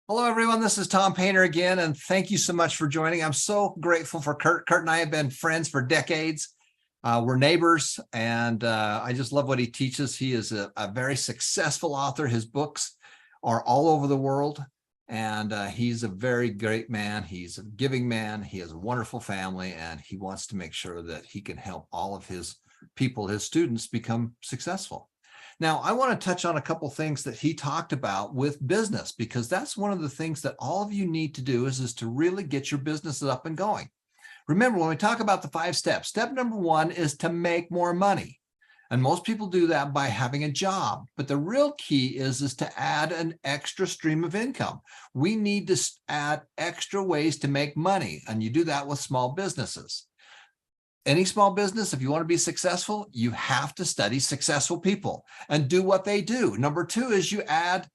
Hello, everyone. This is Tom Painter again, and thank you so much for joining. I'm so grateful for Kurt. Kurt and I have been friends for decades. We're neighbors, and I just love what he teaches. He is a very successful author. His books are all over the world, and he's a very great man. He's a giving man. He has a wonderful family, and he wants to make sure that he can help all of his people, his students, become successful. Now, I want to touch on a couple things that he talked about with business, because that's one of the things that all of you need to do is to really get your businesses up and going. Remember, when we talk about the 5 steps, step number 1 is to make more money. And most people do that by having a job. But the real key is to add an extra stream of income. We need to add extra ways to make money. And you do that with small businesses. Any small business, if you want to be successful, you have to study successful people and do what they do. Number 2 is you add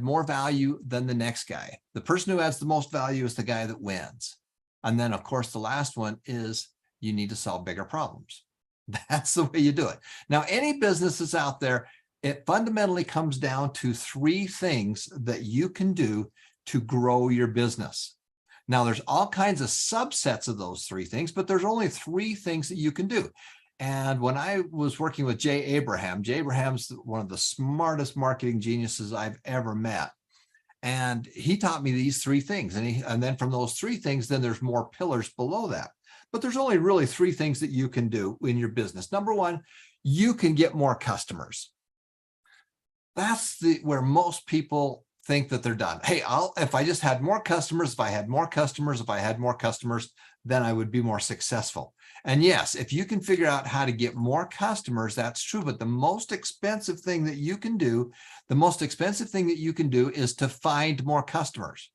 more value than the next guy. The person who adds the most value is the guy that wins. And then, of course, the last one is you need to solve bigger problems. That's the way you do it. Now, any business that's out there, it fundamentally comes down to 3 things that you can do to grow your business. Now, there's all kinds of subsets of those 3 things, but there's only 3 things that you can do. And when I was working with Jay Abraham's one of the smartest marketing geniuses I've ever met. And he taught me these 3 things. And then from those 3 things, then there's more pillars below that. But there's only really 3 things that you can do in your business. Number 1, you can get more customers. That's where most people think that they're done. Hey, if I just had more customers, then I would be more successful. And yes, if you can figure out how to get more customers, that's true. But the most expensive thing that you can do is to find more customers.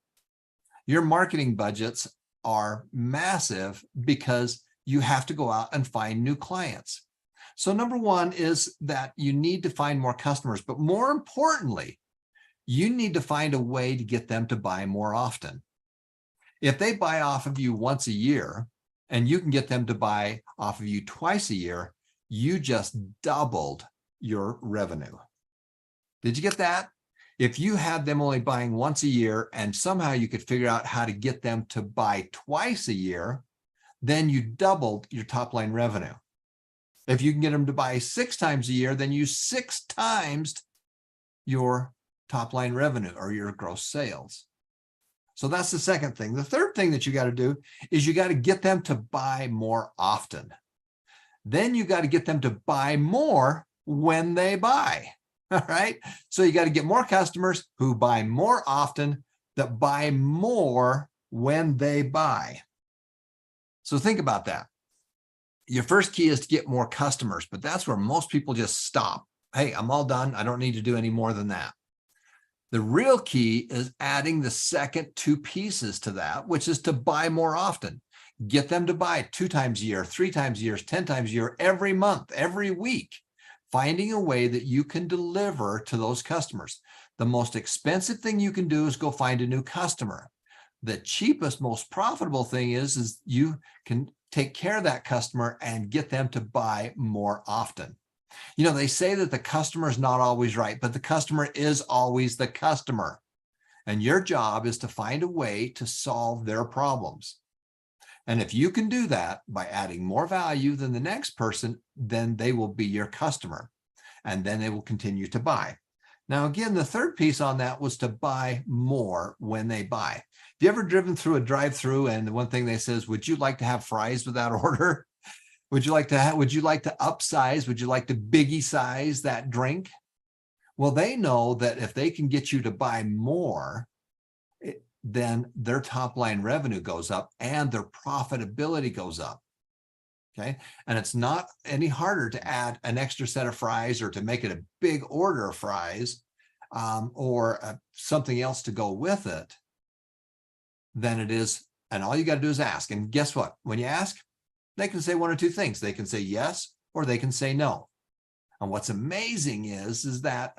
Your marketing budgets are massive because you have to go out and find new clients. So number 1 is that you need to find more customers, but more importantly, you need to find a way to get them to buy more often. If they buy off of you once a year and you can get them to buy off of you twice a year, you just doubled your revenue. Did you get that? If you had them only buying once a year and somehow you could figure out how to get them to buy twice a year, then you doubled your top line revenue. If you can get them to buy 6 times a year, then you 6 times your top line revenue or your gross sales. So that's the second thing. The third thing that you got to do is you got to get them to buy more often. Then you got to get them to buy more when they buy. All right. So you got to get more customers who buy more often, that buy more when they buy. So think about that. Your first key is to get more customers, but that's where most people just stop. Hey, I'm all done. I don't need to do any more than that. The real key is adding the second 2 pieces to that, which is to buy more often. Get them to buy 2 times a year, 3 times a year, 10 times a year, every month, every week, finding a way that you can deliver to those customers. The most expensive thing you can do is go find a new customer. The cheapest, most profitable thing is you can take care of that customer and get them to buy more often. You know, they say that the customer is not always right, but the customer is always the customer. And your job is to find a way to solve their problems. And if you can do that by adding more value than the next person, then they will be your customer. And then they will continue to buy. Now, again, the third piece on that was to buy more when they buy. Have you ever driven through a drive-through and the one thing they say is, would you like to have fries with that order? Would you like to upsize? Would you like to biggie size that drink? Well, they know that if they can get you to buy more, then their top line revenue goes up and their profitability goes up. Okay. And it's not any harder to add an extra set of fries or to make it a big order of fries or something else to go with it than it is. And all you got to do is ask. And guess what? When you ask, they can say 1 or 2 things. They can say yes, or they can say no. And what's amazing is that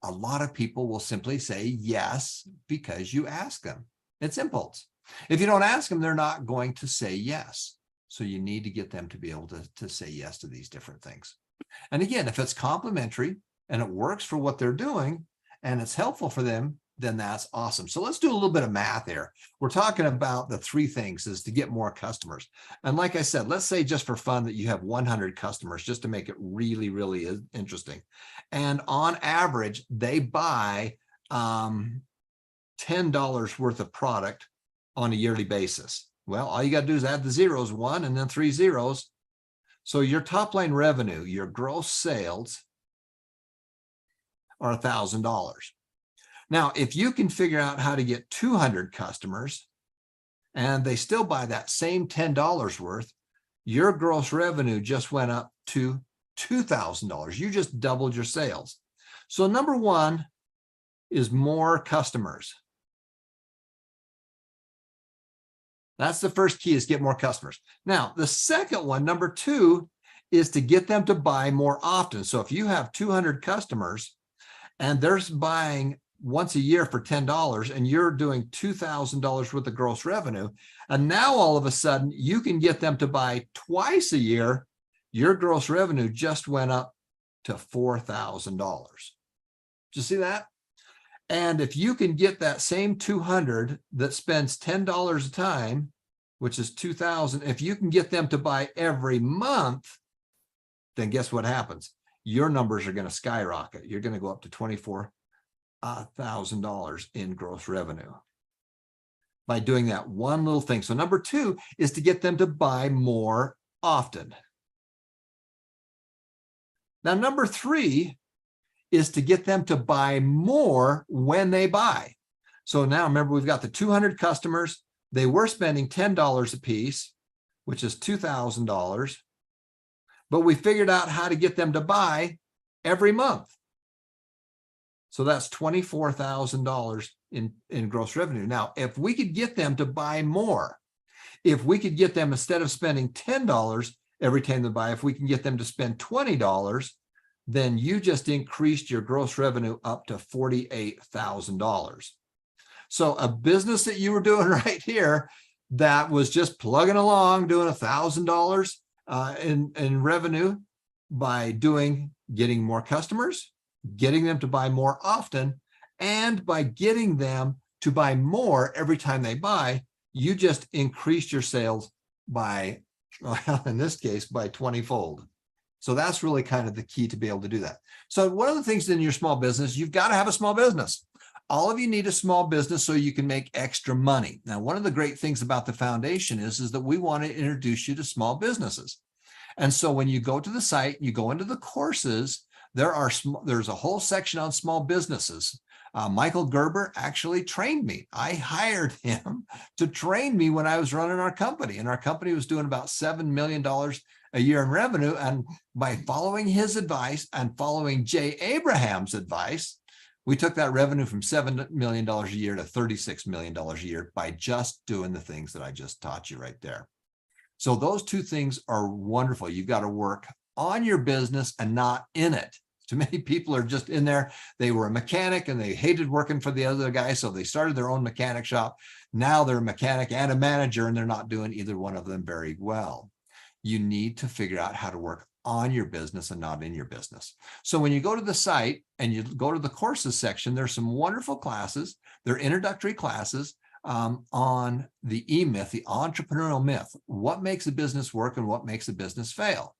a lot of people will simply say yes because you ask them. It's impulse. If you don't ask them, they're not going to say yes. So you need to get them to be able to say yes to these different things. And again, if it's complimentary and it works for what they're doing and it's helpful for them, then that's awesome. So let's do a little bit of math here. We're talking about the three things is to get more customers. And like I said, let's say just for fun that you have 100 customers, just to make it really, really interesting. And on average, they buy $10 worth of product on a yearly basis. Well, all you got to do is add the zeros, 1 and then 3 zeros. So your top line revenue, your gross sales are $1,000. Now, if you can figure out how to get 200 customers and they still buy that same $10 worth, your gross revenue just went up to $2,000. You just doubled your sales. So number one is more customers. That's the first key, is get more customers. Now, the second one, number two, is to get them to buy more often. So if you have 200 customers and they're buying once a year for $10 and you're doing $2,000 worth of gross revenue, and now all of a sudden you can get them to buy twice a year, your gross revenue just went up to $4,000. Did you see that? And if you can get that same 200 that spends $10 a time, which is 2,000, if you can get them to buy every month, then guess what happens? Your numbers are going to skyrocket. You're going to go up to $24,000 in gross revenue by doing that one little thing. So number two is to get them to buy more often. Now, number three is to get them to buy more when they buy. So now remember, we've got the 200 customers. They were spending $10 a piece, which is $2,000. But we figured out how to get them to buy every month. So that's $24,000 in gross revenue. Now, if we could get them to buy more, if we could get them, instead of spending $10 every time they buy, if we can get them to spend $20, then you just increased your gross revenue up to $48,000. So a business that you were doing right here that was just plugging along, doing $1,000 in revenue by getting more customers, getting them to buy more often, and by getting them to buy more every time they buy, you just increased your sales by, well, in this case, by 20-fold. So that's really kind of the key to be able to do that. So one of the things in your small business, you've got to have a small business. All of you need a small business so you can make extra money. Now, one of the great things about the foundation is that we want to introduce you to small businesses. And so when you go to the site, you go into the courses, there's a whole section on small businesses. Michael Gerber actually trained me. I hired him to train me when I was running our company, and our company was doing about $7 million a year in revenue. And by following his advice and following Jay Abraham's advice, we took that revenue from $7 million a year to $36 million a year by just doing the things that I just taught you right there. So those two things are wonderful. You've got to work on your business and not in it. Too many people are just in there. They were a mechanic and they hated working for the other guy, so they started their own mechanic shop. Now they're a mechanic and a manager, and they're not doing either one of them very well. You need to figure out how to work on your business and not in your business. So when you go to the site and you go to the courses section, there's some wonderful classes. They're introductory classes on the E-Myth, the entrepreneurial myth. What makes a business work and what makes a business fail?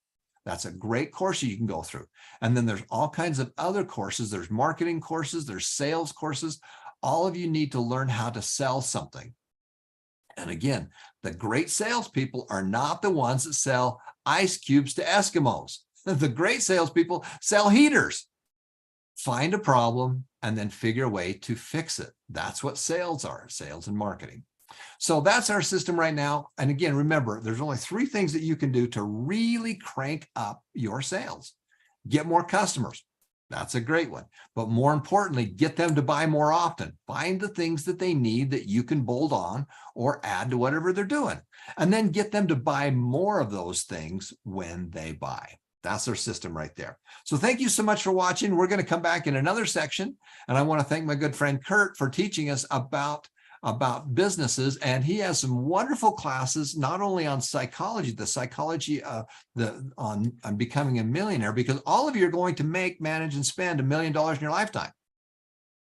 That's a great course you can go through. And then there's all kinds of other courses. There's marketing courses, there's sales courses. All of you need to learn how to sell something. And again, the great salespeople are not the ones that sell ice cubes to Eskimos. The great salespeople sell heaters. Find a problem and then figure a way to fix it. That's what sales are, sales and marketing. So that's our system right now. And again, remember, there's only 3 things that you can do to really crank up your sales. Get more customers. That's a great one. But more importantly, get them to buy more often. Find the things that they need that you can bolt on or add to whatever they're doing. And then get them to buy more of those things when they buy. That's our system right there. So thank you so much for watching. We're going to come back in another section. And I want to thank my good friend Kurt for teaching us about businesses, and he has some wonderful classes, not only on psychology, the psychology on becoming a millionaire, because all of you are going to make, manage, and spend $1 million in your lifetime.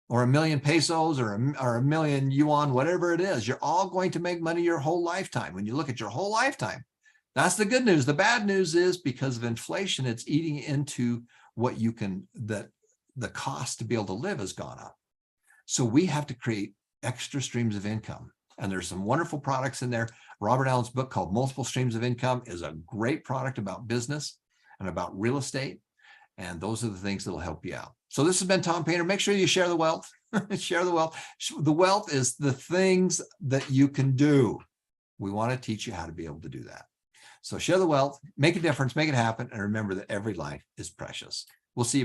or 1,000,000 pesos or a million yuan, whatever it is. You're all going to make money your whole lifetime. When you look at your whole lifetime, that's the good news. The bad news is because of inflation, it's eating into what you can, that the cost to be able to live has gone up. So we have to create extra streams of income. And there's some wonderful products in there. Robert Allen's book called Multiple Streams of Income is a great product about business and about real estate. And those are the things that will help you out. So this has been Tom Painter. Make sure you share the wealth. Share the wealth. The wealth is the things that you can do. We want to teach you how to be able to do that. So share the wealth, make a difference, make it happen. And remember that every life is precious. We'll see you back.